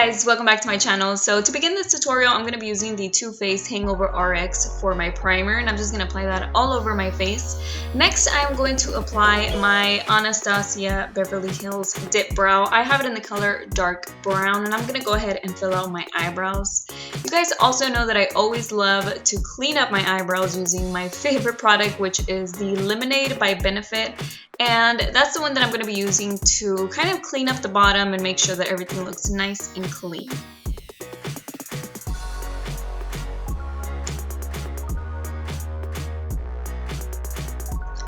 guys, welcome back to my channel. So to begin this tutorial, I'm going to be using the Too Faced Hangover RX for my primer, and I'm just going to apply that all over my face. Next, I'm going to apply my Anastasia Beverly Hills Dip Brow. I have it in the color dark brown, and I'm going to go ahead and fill out my eyebrows. You guys also know that I always love to clean up my eyebrows using my favorite product, which is the Lemonade by Benefit. And that's the one that I'm going to be using to kind of clean up the bottom and make sure that everything looks nice and clean.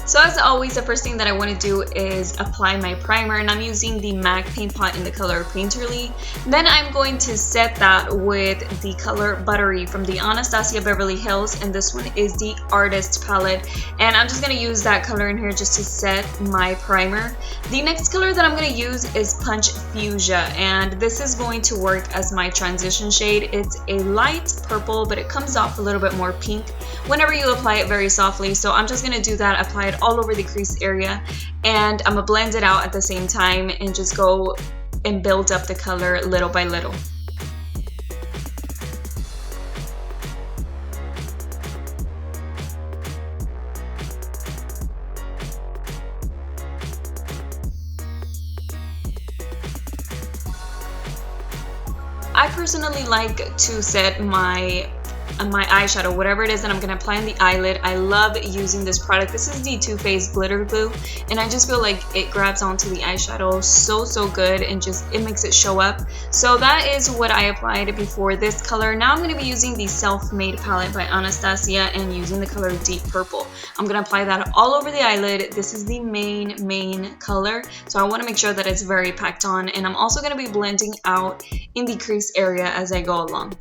So as always, the first thing that I want to do is apply my primer, and I'm using the MAC paint pot in the color Painterly. Then I'm going to set that with the color Buttery from the Anastasia Beverly Hills, and this one is the Artist palette. And I'm just going to use that color in here just to set my primer. The next color that I'm going to use is Punch Fusia, and this is going to work as my transition shade. It's a light purple, but it comes off a little bit more pink whenever you apply it very softly. So I'm just going to do that, apply it all over the crease area, and I'm gonna blend it out at the same time and just go and build up the color little by little. I personally like to set my eyeshadow, whatever it is that I'm going to apply on the eyelid. I love using this product. This is the Too Faced Glitter Glue, and I just feel like it grabs onto the eyeshadow so good, and it makes it show up. So that is what I applied before this color. Now I'm going to be using the Self-Made palette by Anastasia and using the color Deep Purple. I'm going to apply that all over the eyelid. This is the main color, so I want to make sure that it's very packed on, and I'm also going to be blending out in the crease area as I go along.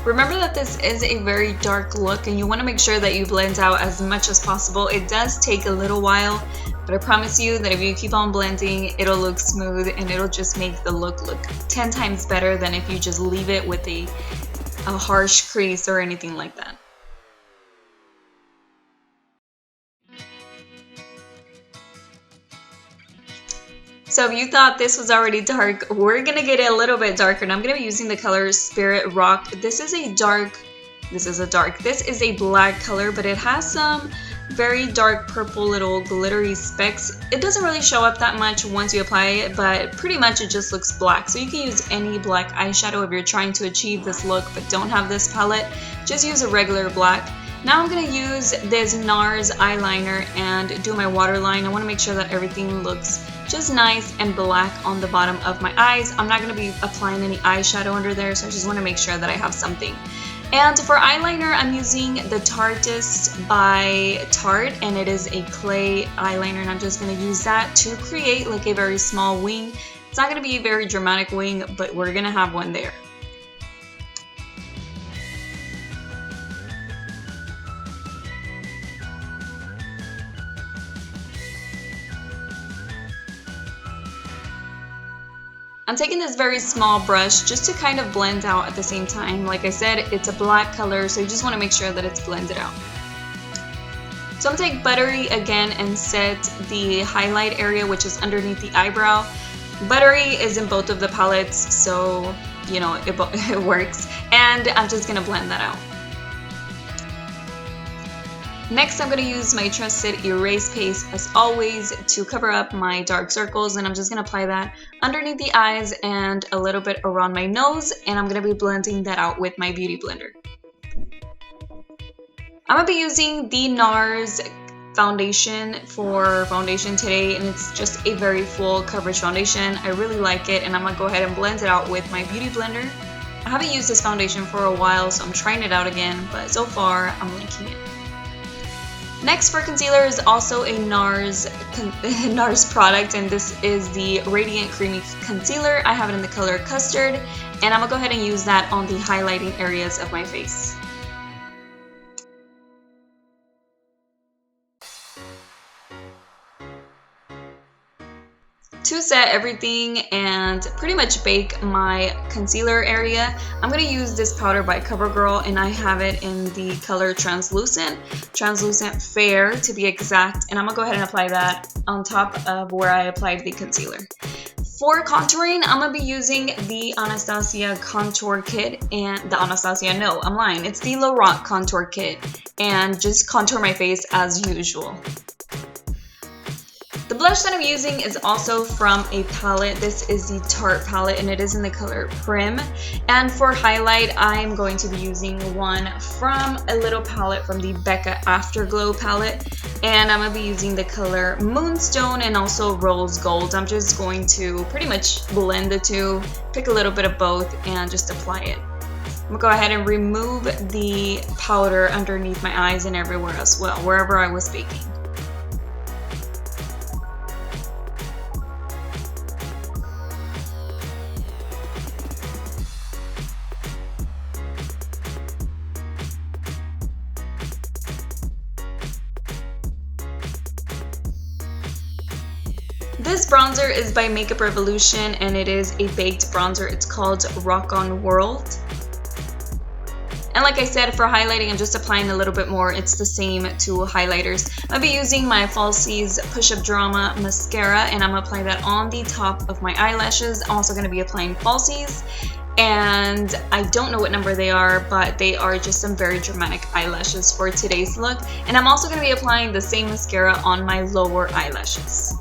Remember that this is a very dark look, and you want to make sure that you blend out as much as possible. It does take a little while, but I promise you that if you keep on blending, it'll look smooth and it'll just make the look 10 times better than if you just leave it with a harsh crease or anything like that. So if you thought this was already dark, we're gonna get it a little bit darker, and I'm gonna be using the color Spirit Rock. This is a black color, but it has some very dark purple little glittery specks. It doesn't really show up that much once you apply it, but pretty much it just looks black. So you can use any black eyeshadow if you're trying to achieve this look but don't have this palette. Just use a regular black. Now I'm going to use this Nars eyeliner and do my waterline. I want to make sure that everything looks just nice and black on the bottom of my eyes. I'm not going to be applying any eyeshadow under there, so I just want to make sure that I have something. And for eyeliner, I'm using the Tarteist by Tarte, and it is a clay eyeliner, and I'm just going to use that to create like a very small wing. It's not going to be a very dramatic wing, but we're going to have one there. I'm taking this very small brush just to kind of blend out at the same time. Like I said, it's a black color, so you just want to make sure that it's blended out. So I'm going to take Buttery again and set the highlight area, which is underneath the eyebrow. Buttery is in both of the palettes, so you know it works. And I'm just going to blend that out. Next, I'm going to use my trusted erase paste as always to cover up my dark circles, and I'm just going to apply that underneath the eyes and a little bit around my nose, and I'm going to be blending that out with my beauty blender. I'm going to be using the Nars foundation for foundation today, and it's just a very full coverage foundation. I really like it, and I'm going to go ahead and blend it out with my beauty blender. I haven't used this foundation for a while, so I'm trying it out again, but so far I'm liking it. Next for concealer is also a Nars product, and this is the Radiant Creamy Concealer. I have it in the color Custard, and I'm going to go ahead and use that on the highlighting areas of my face. To set everything and pretty much bake my concealer area, I'm going to use this powder by CoverGirl, and I have it in the color Translucent Fair to be exact, and I'm going to go ahead and apply that on top of where I applied the concealer. For contouring, I'm going to be using the Anastasia contour kit, and the Anastasia, no, I'm lying, it's the LORAC contour kit, and just contour my face as usual. The blush that I'm using is also from a palette. This is the Tarte palette, and it is in the color Prim. And for highlight, I'm going to be using one from a little palette from the AfterGlow palette. And I'm going to be using the color Moonstone and also Rose Gold. I'm just going to pretty much blend the two, pick a little bit of both, and just apply it. I'm going to go ahead and remove the powder underneath my eyes and everywhere as well, wherever I was baking. This bronzer is by Makeup Revolution, and it is a baked bronzer. It's called Rock On World. And like I said, for highlighting, I'm just applying a little bit more. It's the same two highlighters. I'll be using my Falsies Push Up Drama Mascara, and I'm applying that on the top of my eyelashes. I'm also going to be applying Falsies, and I don't know what number they are, but they are just some very dramatic eyelashes for today's look. And I'm also going to be applying the same mascara on my lower eyelashes.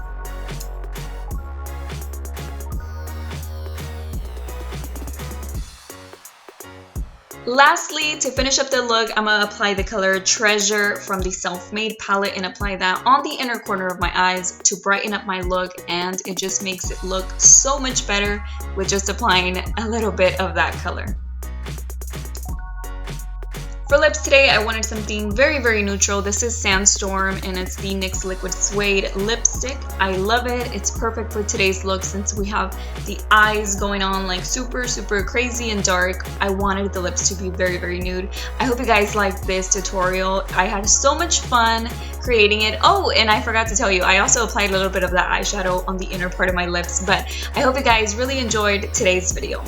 Lastly, to finish up the look, I'm going to apply the color Treasure from the Self-Made palette and apply that on the inner corner of my eyes to brighten up my look, and it just makes it look so much better with just applying a little bit of that color. For lips today, I wanted something very, very neutral. This is Sandstorm, and it's the NYX Liquid Suede lipstick. I love it. It's perfect for today's look since we have the eyes going on like super, super crazy and dark. I wanted the lips to be very, very nude. I hope you guys liked this tutorial. I had so much fun creating it. Oh, and I forgot to tell you, I also applied a little bit of that eyeshadow on the inner part of my lips, but I hope you guys really enjoyed today's video.